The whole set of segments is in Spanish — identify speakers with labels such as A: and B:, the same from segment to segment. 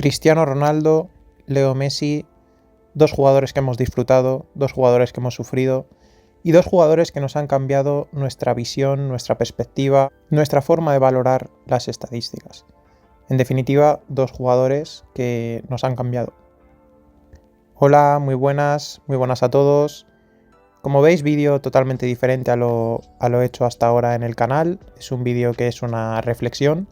A: Cristiano Ronaldo, Leo Messi, dos jugadores que hemos disfrutado, dos jugadores que hemos sufrido y dos jugadores que nos han cambiado nuestra visión, nuestra perspectiva, nuestra forma de valorar las estadísticas. En definitiva, dos jugadores que nos han cambiado. Hola, muy buenas a todos. Como veis, vídeo totalmente diferente a lo hecho hasta ahora en el canal. Es un vídeo que es una reflexión.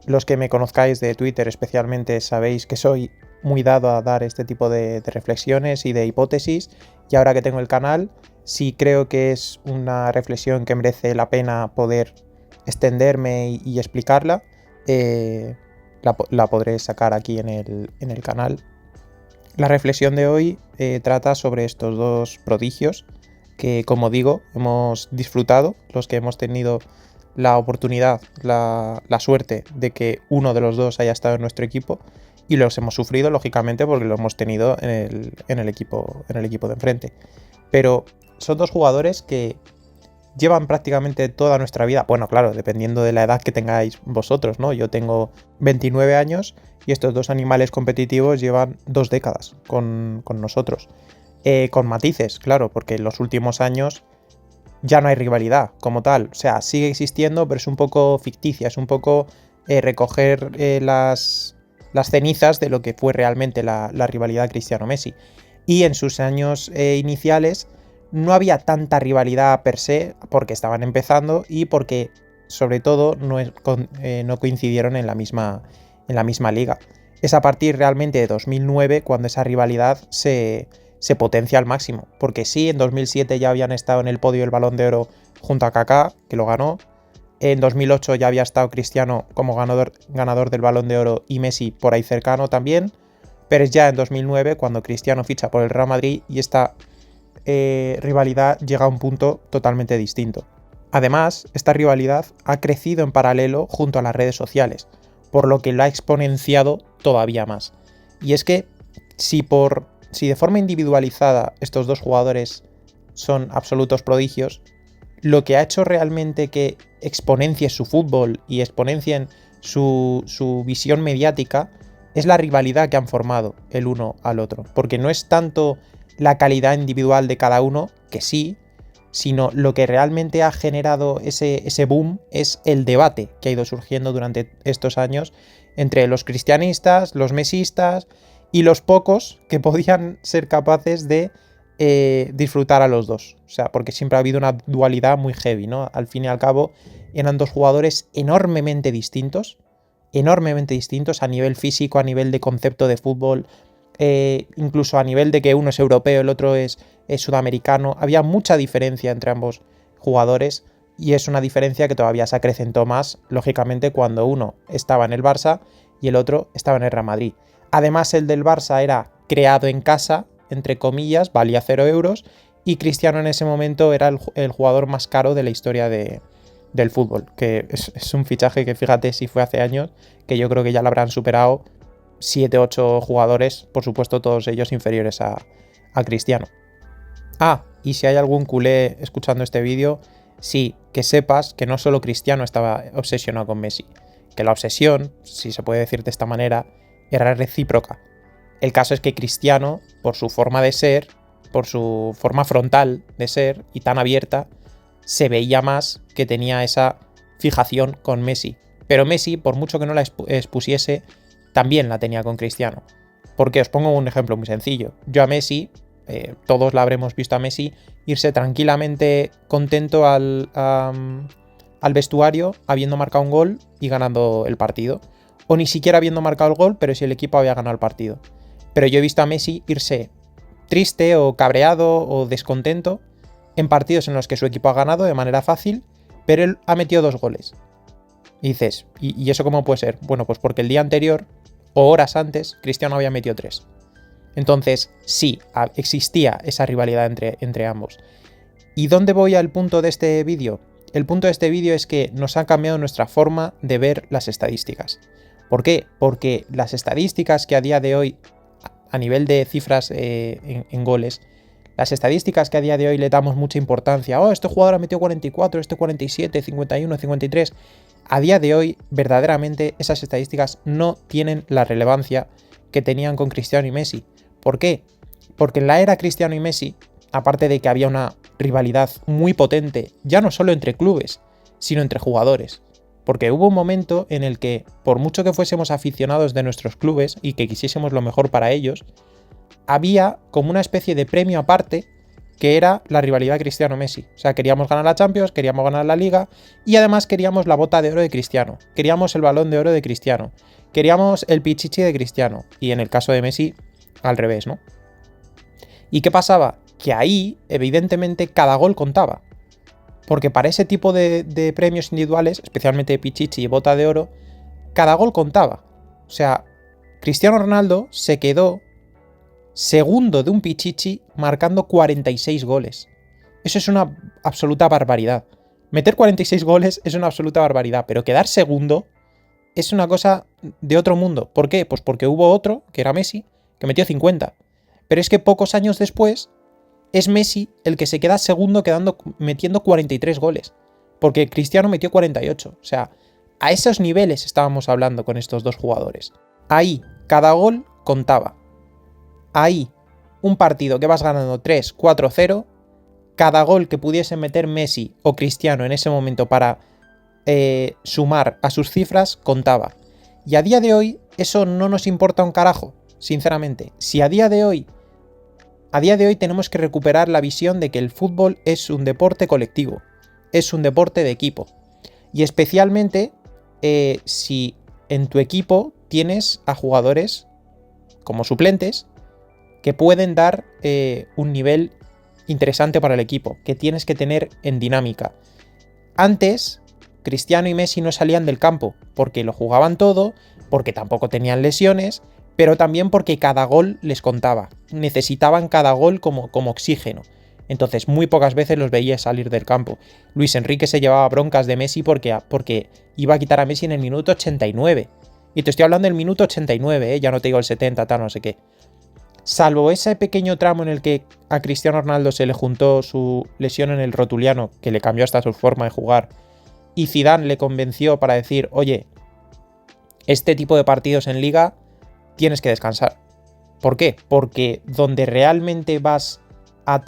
A: Los que me conozcáis de Twitter especialmente sabéis que soy muy dado a dar este tipo de reflexiones y de hipótesis, y ahora que tengo el canal, sí creo que es una reflexión que merece la pena poder extenderme y explicarla. La podré sacar aquí en el canal. La reflexión de hoy trata sobre estos dos prodigios que, como digo, hemos disfrutado, los que hemos tenido la oportunidad, la suerte de que uno de los dos haya estado en nuestro equipo, y los hemos sufrido, lógicamente, porque lo hemos tenido en el equipo de enfrente. Pero son dos jugadores que llevan prácticamente toda nuestra vida. Bueno, claro, dependiendo de la edad que tengáis vosotros, ¿no? Yo tengo 29 años y estos dos animales competitivos llevan 2 décadas con nosotros. Con matices, claro, porque en los últimos años ya no hay rivalidad como tal. O sea, sigue existiendo, pero es un poco ficticia, es un poco recoger las cenizas de lo que fue realmente la rivalidad Cristiano-Messi. Y en sus años iniciales no había tanta rivalidad per se, porque estaban empezando y porque, sobre todo, no coincidieron en la misma liga. Es a partir realmente de 2009 cuando esa rivalidad se potencia al máximo. Porque sí, en 2007 ya habían estado en el podio del Balón de Oro junto a Kaká, que lo ganó. En 2008 ya había estado Cristiano como ganador del Balón de Oro y Messi por ahí cercano también. Pero es ya en 2009 cuando Cristiano ficha por el Real Madrid y esta rivalidad llega a un punto totalmente distinto. Además, esta rivalidad ha crecido en paralelo junto a las redes sociales, por lo que lo ha exponenciado todavía más. Y es que si de forma individualizada estos dos jugadores son absolutos prodigios, lo que ha hecho realmente que exponencie su fútbol y exponencien su visión mediática es la rivalidad que han formado el uno al otro. Porque no es tanto la calidad individual de cada uno, que sí, sino lo que realmente ha generado ese boom es el debate que ha ido surgiendo durante estos años entre los cristianistas, los mesistas y los pocos que podían ser capaces de disfrutar a los dos. O sea, porque siempre ha habido una dualidad muy heavy, ¿no? Al fin y al cabo, eran dos jugadores enormemente distintos a nivel físico, a nivel de concepto de fútbol, incluso a nivel de que uno es europeo, el otro es sudamericano. Había mucha diferencia entre ambos jugadores y es una diferencia que todavía se acrecentó más, lógicamente, cuando uno estaba en el Barça y el otro estaba en el Real Madrid. Además, el del Barça era creado en casa, entre comillas, valía 0 euros, y Cristiano en ese momento era el jugador más caro de la historia del fútbol, que es un fichaje que, fíjate, si fue hace años, que yo creo que ya lo habrán superado 7-8 jugadores, por supuesto todos ellos inferiores a Cristiano. Y si hay algún culé escuchando este vídeo, sí, que sepas que no solo Cristiano estaba obsesionado con Messi, que la obsesión, si se puede decir de esta manera, era recíproca. El caso es que Cristiano, por su forma de ser, por su forma frontal de ser y tan abierta, se veía más que tenía esa fijación con Messi. Pero Messi, por mucho que no la expusiese, también la tenía con Cristiano. Porque os pongo un ejemplo muy sencillo. Yo a Messi, todos la habremos visto a Messi, irse tranquilamente contento al vestuario habiendo marcado un gol y ganando el partido. O ni siquiera habiendo marcado el gol, pero si el equipo había ganado el partido. Pero yo he visto a Messi irse triste o cabreado o descontento en partidos en los que su equipo ha ganado de manera fácil, pero él ha metido 2 goles. Y dices, ¿y eso cómo puede ser? Bueno, pues porque el día anterior o horas antes Cristiano había metido 3. Entonces, sí, existía esa rivalidad entre ambos. ¿Y dónde voy al punto de este vídeo? El punto de este vídeo es que nos ha cambiado nuestra forma de ver las estadísticas. ¿Por qué? Porque las estadísticas que a día de hoy, a nivel de cifras en goles, Las estadísticas que a día de hoy le damos mucha importancia, oh, este jugador ha metido 44, este 47, 51, 53, a día de hoy verdaderamente esas estadísticas no tienen la relevancia que tenían con Cristiano y Messi. ¿Por qué? Porque en la era Cristiano y Messi, aparte de que había una rivalidad muy potente, ya no solo entre clubes, sino entre jugadores. Porque hubo un momento en el que, por mucho que fuésemos aficionados de nuestros clubes y que quisiésemos lo mejor para ellos, había como una especie de premio aparte que era la rivalidad Cristiano-Messi. O sea, queríamos ganar la Champions, queríamos ganar la Liga y además queríamos la bota de oro de Cristiano, queríamos el balón de oro de Cristiano, queríamos el pichichi de Cristiano y en el caso de Messi, al revés, ¿no? ¿Y qué pasaba? Que ahí, evidentemente, cada gol contaba. Porque para ese tipo de premios individuales, especialmente de pichichi y bota de oro, cada gol contaba. O sea, Cristiano Ronaldo se quedó segundo de un pichichi marcando 46 goles. Eso es una absoluta barbaridad. Meter 46 goles es una absoluta barbaridad, pero quedar segundo es una cosa de otro mundo. ¿Por qué? Pues porque hubo otro, que era Messi, que metió 50. Pero es que pocos años después es Messi el que se queda segundo metiendo 43 goles. Porque Cristiano metió 48. O sea, a esos niveles estábamos hablando con estos dos jugadores. Ahí, cada gol contaba. Ahí, un partido que vas ganando 3, 4, 0, cada gol que pudiese meter Messi o Cristiano en ese momento para sumar a sus cifras contaba. Y a día de hoy eso no nos importa un carajo, sinceramente. Si a día de hoy tenemos que recuperar la visión de que el fútbol es un deporte colectivo, es un deporte de equipo. Y especialmente si en tu equipo tienes a jugadores como suplentes que pueden dar un nivel interesante para el equipo, que tienes que tener en dinámica. Antes, Cristiano y Messi no salían del campo porque lo jugaban todo, porque tampoco tenían lesiones, pero también porque cada gol les contaba. Necesitaban cada gol como oxígeno. Entonces muy pocas veces los veía salir del campo. Luis Enrique se llevaba broncas de Messi porque iba a quitar a Messi en el minuto 89. Y te estoy hablando del minuto 89, ya no te digo el 70, tal, no sé qué. Salvo ese pequeño tramo en el que a Cristiano Ronaldo se le juntó su lesión en el rotuliano, que le cambió hasta su forma de jugar, y Zidane le convenció para decir, oye, este tipo de partidos en Liga tienes que descansar. ¿Por qué? Porque donde realmente vas a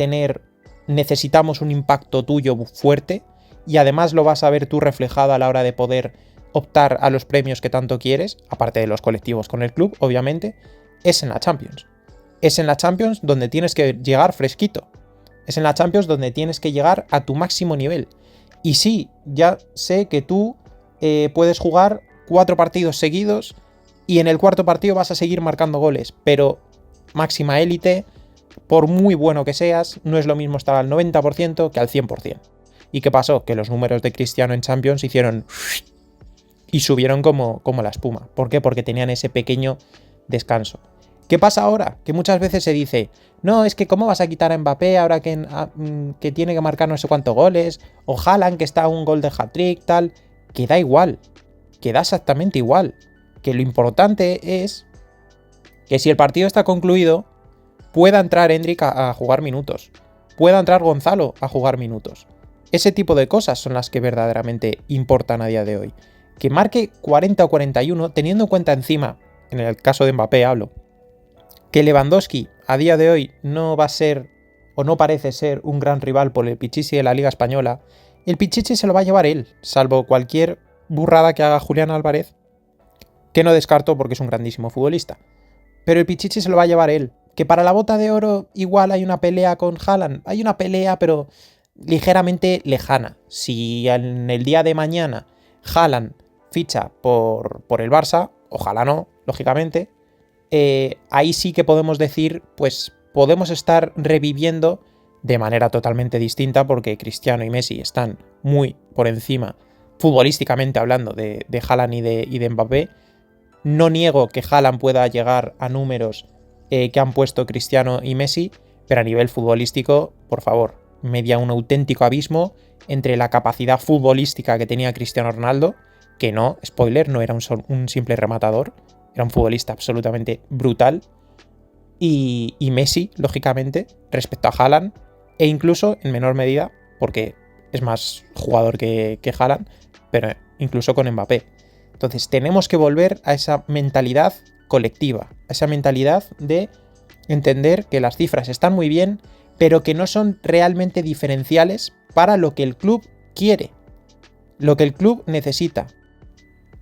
A: necesitamos un impacto tuyo fuerte, y además lo vas a ver tú reflejado a la hora de poder optar a los premios que tanto quieres, aparte de los colectivos con el club, obviamente, es en la Champions. Es en la Champions donde tienes que llegar fresquito. Es en la Champions donde tienes que llegar a tu máximo nivel. Y sí, ya sé que tú puedes jugar 4 partidos seguidos y en el cuarto partido vas a seguir marcando goles, pero máxima élite, por muy bueno que seas, no es lo mismo estar al 90% que al 100%. ¿Y qué pasó? Que los números de Cristiano en Champions hicieron y subieron como la espuma. ¿Por qué? Porque tenían ese pequeño descanso. ¿Qué pasa ahora? Que muchas veces se dice, no, es que ¿cómo vas a quitar a Mbappé ahora que tiene que marcar no sé cuántos goles? O Haaland que está a un gol de hat-trick, tal. Que da igual, que da exactamente igual. Que lo importante es que si el partido está concluido, pueda entrar Endrick a jugar minutos. Pueda entrar Gonzalo a jugar minutos. Ese tipo de cosas son las que verdaderamente importan a día de hoy. Que marque 40 o 41, teniendo en cuenta encima, en el caso de Mbappé hablo, que Lewandowski a día de hoy no va a ser o no parece ser un gran rival por el pichichi de la Liga Española, el pichichi se lo va a llevar él, salvo cualquier burrada que haga Julián Álvarez, que no descarto porque es un grandísimo futbolista. Pero el pichichi se lo va a llevar él. Que para la bota de oro igual hay una pelea con Haaland. Hay una pelea, pero ligeramente lejana. Si en el día de mañana Haaland ficha por el Barça, ojalá no, lógicamente, ahí sí que podemos decir, pues podemos estar reviviendo de manera totalmente distinta porque Cristiano y Messi están muy por encima, futbolísticamente hablando, de Haaland y de Mbappé. No niego que Haaland pueda llegar a números que han puesto Cristiano y Messi, pero a nivel futbolístico, por favor, media un auténtico abismo entre la capacidad futbolística que tenía Cristiano Ronaldo, que no, spoiler, no era un simple rematador, era un futbolista absolutamente brutal, y Messi, lógicamente, respecto a Haaland, e incluso en menor medida, porque es más jugador que Haaland, pero incluso con Mbappé. Entonces tenemos que volver a esa mentalidad colectiva, a esa mentalidad de entender que las cifras están muy bien, pero que no son realmente diferenciales para lo que el club quiere, lo que el club necesita.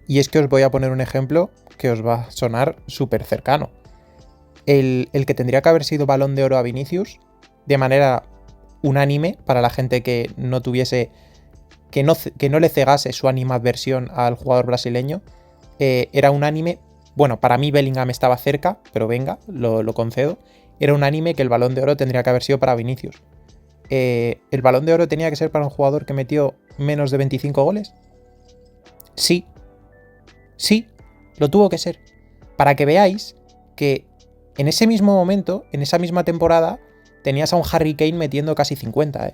A: Y es que os voy a poner un ejemplo que os va a sonar súper cercano. El que tendría que haber sido Balón de Oro a Vinicius, de manera unánime, para la gente que no tuviese, que no le cegase su animadversión al jugador brasileño, era unánime. Bueno, para mí Bellingham estaba cerca, pero venga, lo concedo. Era unánime que el Balón de Oro tendría que haber sido para Vinicius. ¿El Balón de Oro tenía que ser para un jugador que metió menos de 25 goles? Sí. Sí, lo tuvo que ser. Para que veáis que en ese mismo momento, en esa misma temporada, tenías a un Harry Kane metiendo casi 50,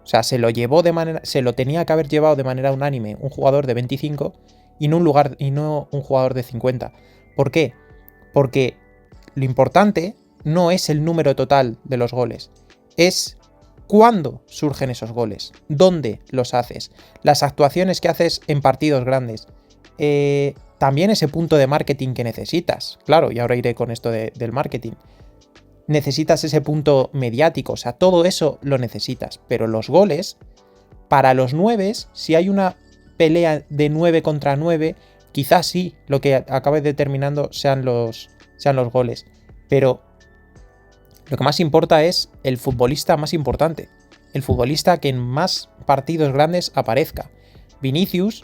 A: O sea, se lo tenía que haber llevado de manera unánime un jugador de 25 y no un jugador de 50. ¿Por qué? Porque lo importante no es el número total de los goles, es cuándo surgen esos goles, dónde los haces, las actuaciones que haces en partidos grandes. También ese punto de marketing que necesitas. Claro, y ahora iré con esto del marketing. Necesitas ese punto mediático, o sea, todo eso lo necesitas. Pero los goles, para los 9, si hay una pelea de 9 contra 9, quizás sí, lo que acabe determinando sean los goles. Pero lo que más importa es el futbolista más importante. El futbolista que en más partidos grandes aparezca. Vinicius,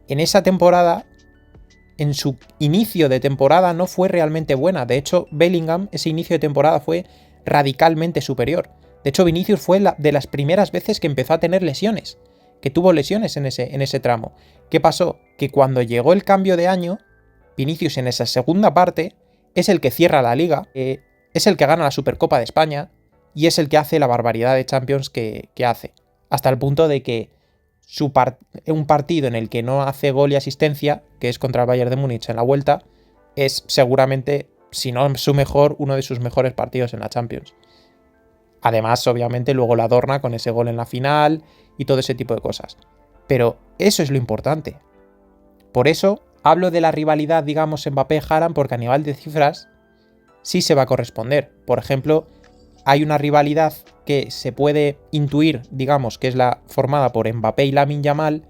A: en esa temporada, en su inicio de temporada no fue realmente buena. De hecho, Bellingham, ese inicio de temporada fue radicalmente superior. De hecho, Vinicius fue de las primeras veces que empezó a tener lesiones, que tuvo lesiones en ese tramo. ¿Qué pasó? Que cuando llegó el cambio de año, Vinicius en esa segunda parte es el que cierra la liga, es el que gana la Supercopa de España y es el que hace la barbaridad de Champions que hace. Hasta el punto de que un partido en el que no hace gol y asistencia, que es contra el Bayern de Múnich en la vuelta, es seguramente, si no su mejor, uno de sus mejores partidos en la Champions. Además, obviamente, luego la adorna con ese gol en la final y todo ese tipo de cosas. Pero eso es lo importante. Por eso hablo de la rivalidad, digamos, Mbappé-Haaland, porque a nivel de cifras sí se va a corresponder. Por ejemplo, hay una rivalidad que se puede intuir, digamos, que es la formada por Mbappé y Lamine Yamal,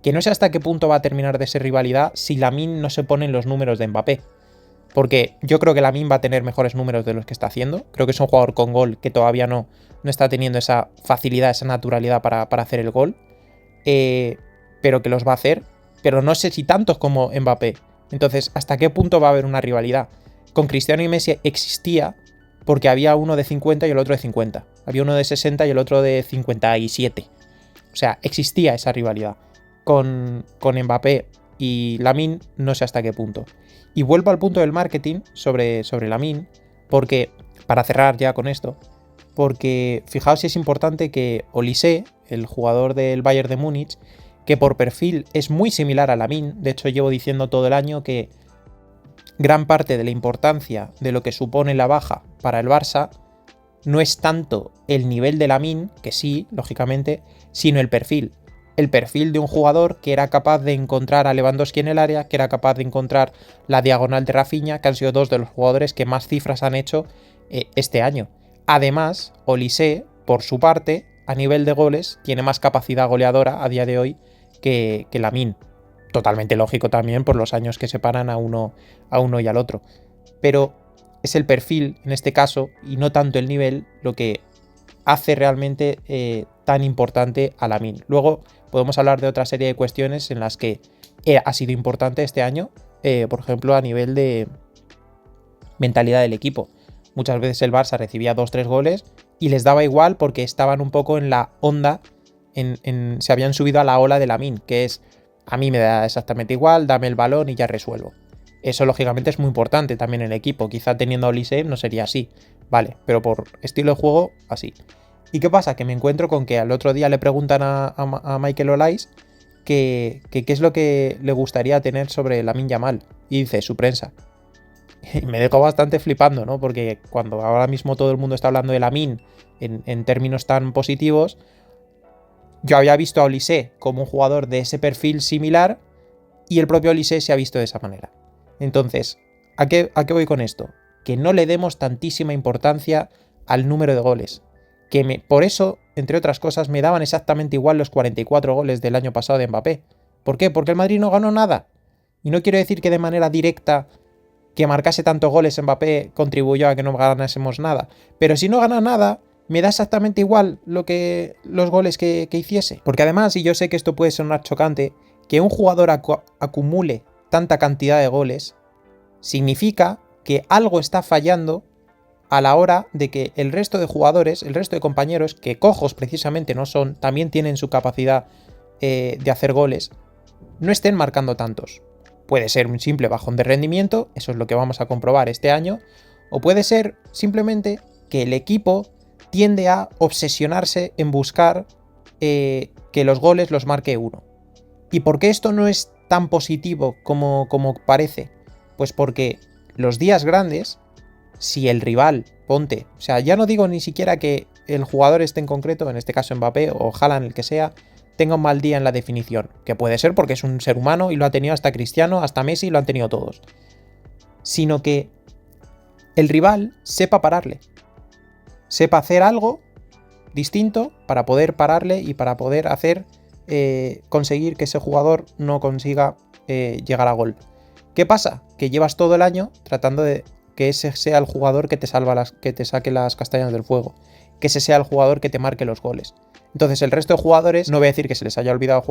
A: que no sé hasta qué punto va a terminar de ser rivalidad si Lamine no se pone en los números de Mbappé. Porque yo creo que Lamine va a tener mejores números de los que está haciendo. Creo que es un jugador con gol que todavía no está teniendo esa facilidad, esa naturalidad para hacer el gol. Pero que los va a hacer. Pero no sé si tantos como Mbappé. Entonces, ¿hasta qué punto va a haber una rivalidad? Con Cristiano y Messi existía porque había uno de 50 y el otro de 50. Había uno de 60 y el otro de 57. O sea, existía esa rivalidad. Con Mbappé y Lamine no sé hasta qué punto. Y vuelvo al punto del marketing sobre Lamine, porque, para cerrar ya con esto, porque fijaos si es importante que Olise, el jugador del Bayern de Múnich, que por perfil es muy similar a Lamine, de hecho llevo diciendo todo el año que gran parte de la importancia de lo que supone la baja para el Barça no es tanto el nivel de Lamine, que sí, lógicamente, sino el perfil. El perfil de un jugador que era capaz de encontrar a Lewandowski en el área, que era capaz de encontrar la diagonal de Rafinha, que han sido dos de los jugadores que más cifras han hecho este año. Además, Olise, por su parte, a nivel de goles, tiene más capacidad goleadora a día de hoy que Lamine. Totalmente lógico también por los años que separan a uno y al otro. Pero es el perfil, en este caso, y no tanto el nivel, lo que hace realmente tan importante a Lamine. Luego podemos hablar de otra serie de cuestiones en las que ha sido importante este año, por ejemplo, a nivel de mentalidad del equipo. Muchas veces el Barça recibía 2-3 goles y les daba igual porque estaban un poco en la onda, se habían subido a la ola de Lamine, que es: a mí me da exactamente igual, dame el balón y ya resuelvo. Eso lógicamente es muy importante también en el equipo. Quizá teniendo a Olise no sería así, vale, pero por estilo de juego, así. ¿Y qué pasa? Que me encuentro con que al otro día le preguntan a Michael Olise que qué es lo que le gustaría tener sobre Lamine Yamal. Y dice su prensa. Y me dejó bastante flipando, ¿no? Porque cuando ahora mismo todo el mundo está hablando de Lamine en términos tan positivos, yo había visto a Olise como un jugador de ese perfil similar y el propio Olise se ha visto de esa manera. Entonces, ¿a qué voy con esto? Que no le demos tantísima importancia al número de goles. Por eso, entre otras cosas, me daban exactamente igual los 44 goles del año pasado de Mbappé. ¿Por qué? Porque el Madrid no ganó nada. Y no quiero decir que de manera directa que marcase tantos goles Mbappé contribuyó a que no ganásemos nada. Pero si no gana nada, me da exactamente igual los goles que hiciese. Porque además, y yo sé que esto puede sonar chocante, que un jugador acumule tanta cantidad de goles significa que algo está fallando a la hora de que el resto de jugadores, el resto de compañeros, que cojos precisamente no son, también tienen su capacidad de hacer goles, no estén marcando tantos. Puede ser un simple bajón de rendimiento, eso es lo que vamos a comprobar este año, o puede ser simplemente que el equipo tiende a obsesionarse en buscar que los goles los marque uno. ¿Y por qué esto no es tan positivo como parece? Pues porque los días grandes, si el rival, ponte, o sea, ya no digo ni siquiera que el jugador este en concreto, en este caso Mbappé o Haaland, el que sea, tenga un mal día en la definición, que puede ser porque es un ser humano y lo ha tenido hasta Cristiano, hasta Messi, lo han tenido todos, sino que el rival sepa pararle, sepa hacer algo distinto para poder pararle y para poder conseguir que ese jugador no consiga llegar a gol. ¿Qué pasa? Que llevas todo el año tratando de que ese sea el jugador que te que te saque las castañas del fuego, que ese sea el jugador que te marque los goles. Entonces el resto de jugadores, no voy a decir que se les haya olvidado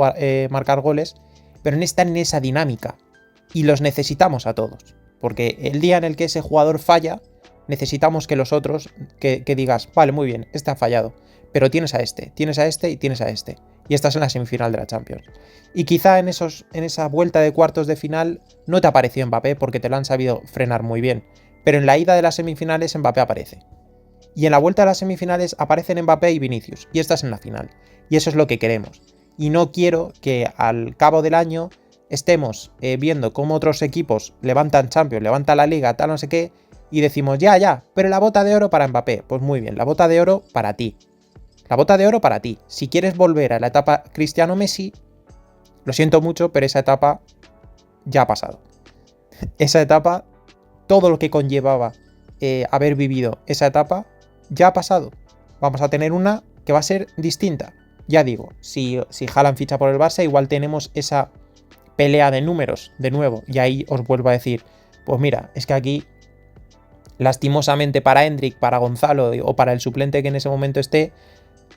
A: marcar goles, pero no están en esa dinámica y los necesitamos a todos, porque el día en el que ese jugador falla, necesitamos que los otros, que digas, vale, muy bien, este ha fallado, pero tienes a este y tienes a este. Y estás en la semifinal de la Champions. Y quizá en esa vuelta de cuartos de final no te apareció Mbappé porque te lo han sabido frenar muy bien. Pero en la ida de las semifinales Mbappé aparece. Y en la vuelta de las semifinales aparecen Mbappé y Vinicius. Y estás en la final. Y eso es lo que queremos. Y no quiero que al cabo del año estemos viendo cómo otros equipos levantan Champions, levantan la Liga, tal no sé qué, y decimos, ya, pero la bota de oro para Mbappé. Pues muy bien, la bota de oro para ti. La bota de oro para ti. Si quieres volver a la etapa Cristiano-Messi, lo siento mucho, pero esa etapa ya ha pasado. Esa etapa, todo lo que conllevaba haber vivido esa etapa, ya ha pasado. Vamos a tener una que va a ser distinta. Ya digo, si Haaland ficha por el Barça, igual tenemos esa pelea de números de nuevo. Y ahí os vuelvo a decir, pues mira, es que aquí, lastimosamente para Endrick, para Gonzalo o para el suplente que en ese momento esté,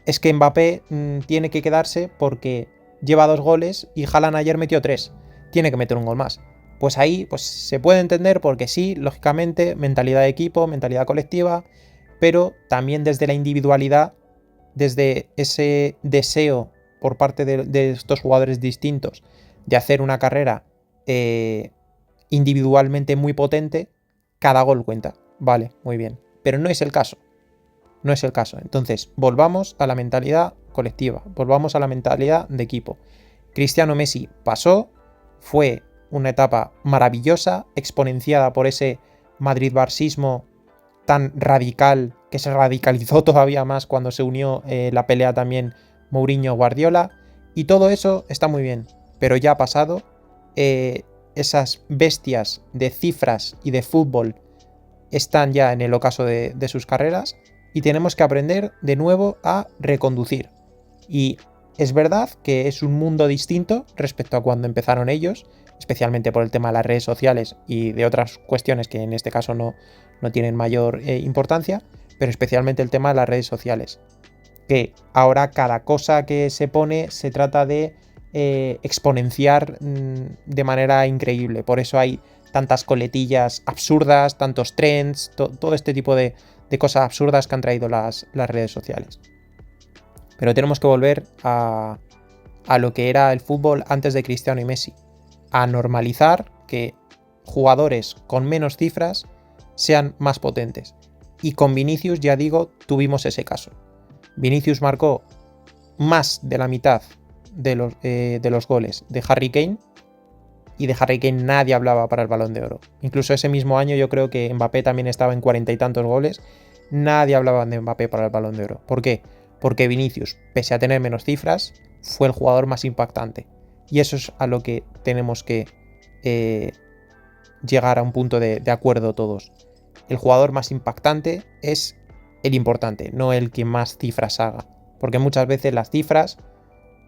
A: es que Mbappé tiene que quedarse porque lleva 2 goles y Haaland ayer metió 3. Tiene que meter un gol más. Pues ahí pues, se puede entender porque sí, lógicamente, mentalidad de equipo, mentalidad colectiva, pero también desde la individualidad, desde ese deseo por parte de estos jugadores distintos de hacer una carrera individualmente muy potente, cada gol cuenta. Vale, muy bien. Pero no es el caso. No es el caso. Entonces, volvamos a la mentalidad colectiva, volvamos a la mentalidad de equipo. Cristiano Messi pasó, fue una etapa maravillosa, exponenciada por ese madrid-barcismo tan radical, que se radicalizó todavía más cuando se unió la pelea también Mourinho-Guardiola, y todo eso está muy bien, pero ya ha pasado. Esas bestias de cifras y de fútbol están ya en el ocaso de sus carreras, y tenemos que aprender de nuevo a reconducir. Y es verdad que es un mundo distinto respecto a cuando empezaron ellos, especialmente por el tema de las redes sociales y de otras cuestiones que en este caso no tienen mayor importancia, pero especialmente el tema de las redes sociales. Que ahora cada cosa que se pone se trata de exponenciar de manera increíble. Por eso hay tantas coletillas absurdas, tantos trends, todo este tipo de cosas absurdas que han traído las redes sociales. Pero tenemos que volver a lo que era el fútbol antes de Cristiano y Messi. A normalizar que jugadores con menos cifras sean más potentes. Y con Vinicius, ya digo, tuvimos ese caso. Vinicius marcó más de la mitad de los goles de Harry Kane y de Harry Kane nadie hablaba para el Balón de Oro. Incluso ese mismo año yo creo que Mbappé también estaba en 40 y tantos goles. Nadie hablaba de Mbappé para el Balón de Oro. ¿Por qué? Porque Vinicius, pese a tener menos cifras, fue el jugador más impactante. Y eso es a lo que tenemos que llegar a un punto de acuerdo todos. El jugador más impactante es el importante, no el que más cifras haga. Porque muchas veces las cifras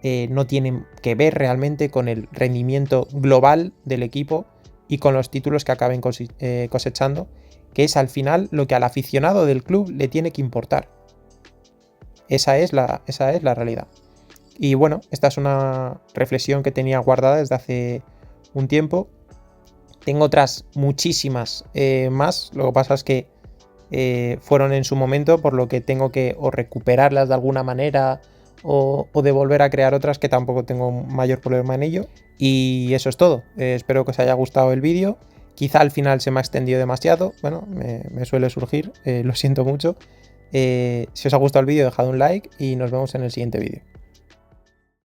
A: no tienen que ver realmente con el rendimiento global del equipo y con los títulos que acaben cosechando, que es al final lo que al aficionado del club le tiene que importar. Esa es la realidad. Y bueno, esta es una reflexión que tenía guardada desde hace un tiempo. Tengo otras muchísimas más, lo que pasa es que fueron en su momento, por lo que tengo que o recuperarlas de alguna manera o de volver a crear otras, que tampoco tengo mayor problema en ello. Y eso es todo. Espero que os haya gustado el vídeo. Quizá al final se me ha extendido demasiado. Bueno, me suele surgir, lo siento mucho. Si os ha gustado el vídeo, dejad un like y nos vemos en el siguiente vídeo.